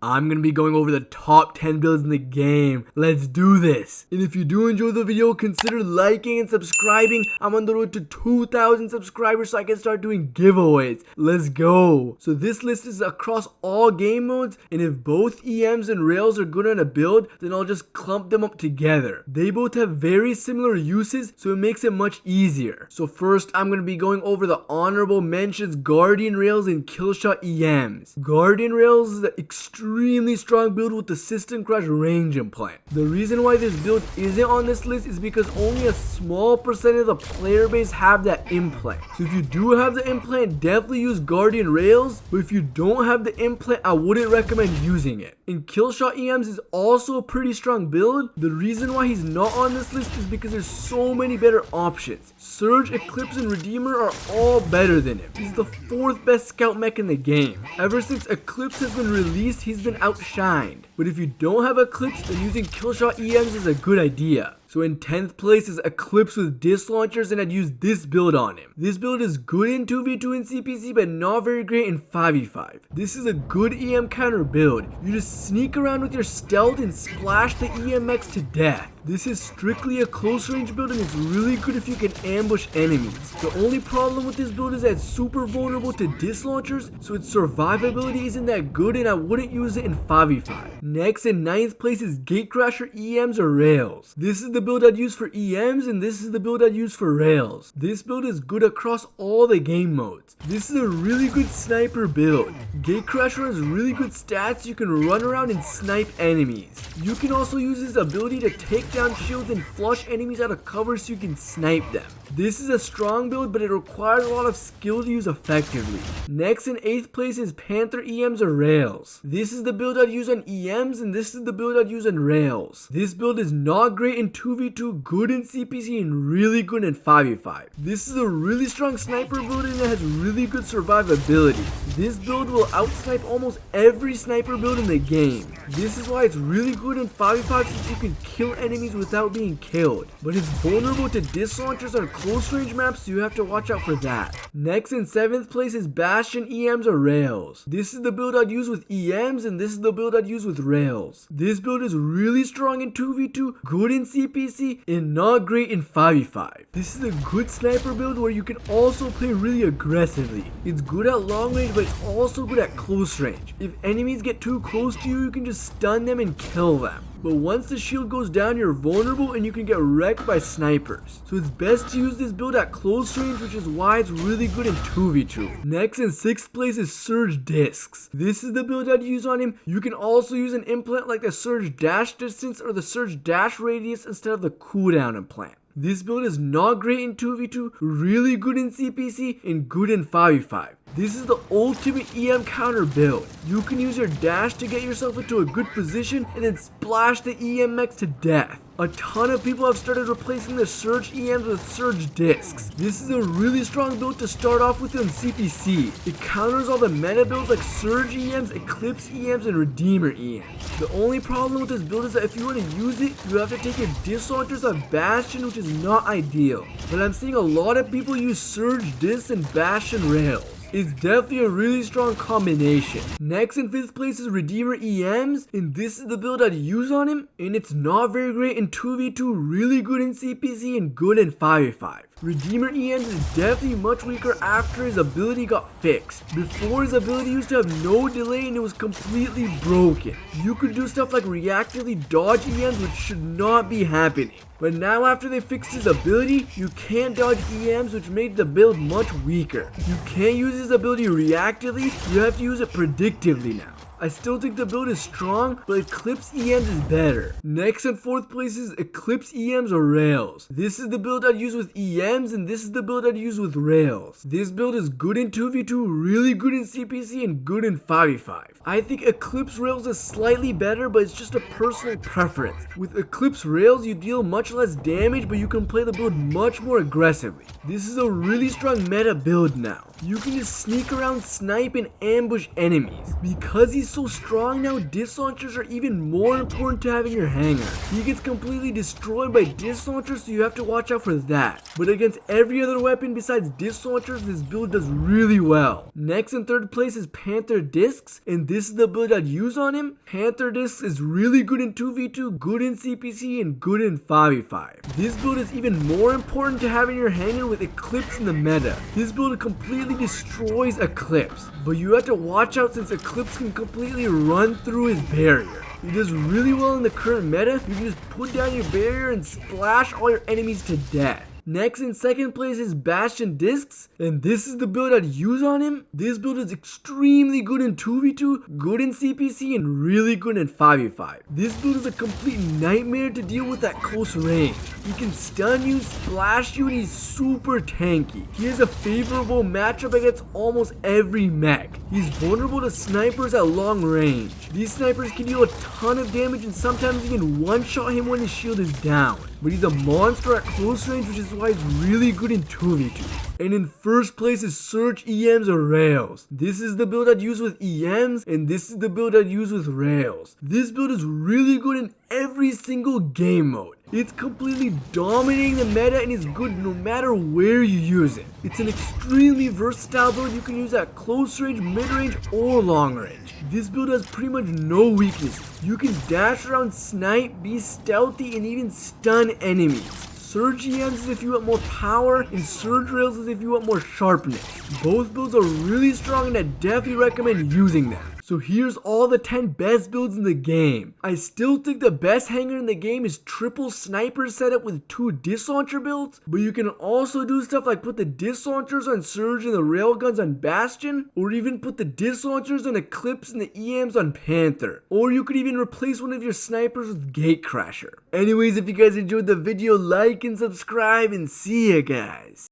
I'm gonna be going over the top 10 builds in the game. Let's do this. And if you do enjoy the video, consider liking and subscribing. I'm on the road to 2,000 subscribers so I can start doing giveaways. Let's go. So this list is across all game modes, and if both EMs and rails are good on a build, then I'll just clump them up together. They both have very similar uses, so it makes it much easier. So first, I'm gonna be going over the honorable mentions Guardian Rails and Killshot EMs. Guardian Rails is an extremely strong build with the system crash range implant. The reason why this build isn't on this list is because only a small percent of the player base have that implant. So if you do have the implant, definitely use Guardian Rails, but if you don't have the implant, I wouldn't recommend using it. And Killshot EMs is also a pretty strong build. The reason why he's not on this list is because there's so many better options. Surge, Eclipse, and Redeemer are all better than him. He's the 4th best scout mech in the game. Ever since Eclipse has been released, he's been outshined. But if you don't have Eclipse, then using Killshot EMs is a good idea. So in 10th place is Eclipse with disc launchers, and I'd use this build on him. This build is good in 2v2 and CPC, but not very great in 5v5. This is a good EM counter build. You just sneak around with your stealth and splash the EM mechs to death. This is strictly a close range build, and it's really good if you can ambush enemies. The only problem with this build is that it's super vulnerable to disc launchers, so its survivability isn't that good, and I wouldn't use it in 5v5. Next, in 9th place is Gatecrasher EMs or Rails. This is the build I'd use for EMs, and this is the build I'd use for Rails. This build is good across all the game modes. This is a really good sniper build. Gatecrasher has really good stats. You can run around and snipe enemies. You can also use his ability to take down shields and flush enemies out of cover so you can snipe them. This is a strong build, but it requires a lot of skill to use effectively. Next, in 8th place is Panther EMs or Rails. This is the build I'd use on EMs, and this is the build I'd use on Rails. This build is not great in 2v2, good in CPC, and really good in 5v5. This is a really strong sniper build, and it has really good survivability. This build will outsnipe almost every sniper build in the game. This is why it's really good in 5v5, since you can kill enemies without being killed. But it's vulnerable to disc launchers on close range maps, so you have to watch out for that. Next, in 7th place is Bastion EMs or Rails. This is the build I'd use with EMs, and this is the build I'd use with Rails. This build is really strong in 2v2, good in CPC, and not great in 5v5. This is a good sniper build where you can also play really aggressively. It's good at long range, but it's also good at close range. If enemies get too close to you, you can just stun them and kill them. But once the shield goes down, you're vulnerable and you can get wrecked by snipers. So it's best to use this build at close range, which is why it's really good in 2v2. Next, in 6th place is Surge Discs. This is the build I'd use on him. You can also use an implant like the Surge Dash Distance or the Surge Dash Radius instead of the cooldown implant. This build is not great in 2v2, really good in CPC, and good in 5v5. This is the ultimate EM counter build. You can use your dash to get yourself into a good position and then splash the EM mechs to death. A ton of people have started replacing the Surge EMs with Surge Discs. This is a really strong build to start off with in CPC. It counters all the meta builds like Surge EMs, Eclipse EMs, and Redeemer EMs. The only problem with this build is that if you want to use it, you have to take your disc launchers on Bastion, which is not ideal. But I'm seeing a lot of people use Surge Discs and Bastion Rails. It's definitely a really strong combination. Next, in 5th place is Redeemer EMs, and this is the build I'd use on him, and it's not very great in 2v2, really good in CPC, and good in 5v5. Redeemer EMs is definitely much weaker after his ability got fixed. Before, his ability used to have no delay and it was completely broken. You could do stuff like reactively dodge EMs, which should not be happening. But now after they fixed his ability, you can't dodge EMs, which made the build much weaker. You can't use his ability reactively, you have to use it predictively now. I still think the build is strong, but Eclipse EMs is better. Next, in 4th place is Eclipse EMs or Rails. This is the build I'd use with EMs, and this is the build I'd use with Rails. This build is good in 2v2, really good in CPC, and good in 5v5. I think Eclipse Rails is slightly better, but it's just a personal preference. With Eclipse Rails, you deal much less damage, but you can play the build much more aggressively. This is a really strong meta build now. You can just sneak around, snipe, and ambush enemies. Because he's he's so strong now, disc launchers are even more important to have in your hangar. He gets completely destroyed by disc launchers, so you have to watch out for that. But against every other weapon besides disc launchers, this build does really well. Next in third place is Panther discs, and this is the build I'd use on him. Panther discs is really good in 2v2, good in CPC, and good in 5v5. This build is even more important to have in your hangar with Eclipse in the meta. This build completely destroys Eclipse, but you have to watch out since Eclipse can completely run through his barrier. He does really well in the current meta. You can just put down your barrier and splash all your enemies to death. Next in second place is Bastion Discs, and this is the build I'd use on him. This build is extremely good in 2v2, good in CPC, and really good in 5v5. This build is a complete nightmare to deal with at close range. He can stun you, splash you, and he's super tanky. He has a favorable matchup against almost every mech. He's vulnerable to snipers at long range. These snipers can deal a ton of damage and sometimes even one-shot him when his shield is down. But he's a monster at close range, which is why he's really good in 2v2. And in first place is Surge EMs or Rails. This is the build I'd use with EMs, and this is the build I'd use with Rails. This build is really good in every single game mode. It's completely dominating the meta and is good no matter where you use it. It's an extremely versatile build you can use at close range, mid range, or long range. This build has pretty much no weaknesses. You can dash around, snipe, be stealthy, and even stun enemies. Surge EMs is if you want more power, and Surge Rails is if you want more sharpness. Both builds are really strong and I definitely recommend using them. So here's all the 10 best builds in the game. I still think the best hangar in the game is triple sniper setup with 2 disc launcher builds, but you can also do stuff like put the disc launchers on Surge and the railguns on Bastion, or even put the disc launchers on Eclipse and the EMs on Panther, or you could even replace one of your snipers with Gatecrasher. Anyways, if you guys enjoyed the video, like and subscribe, and see ya guys.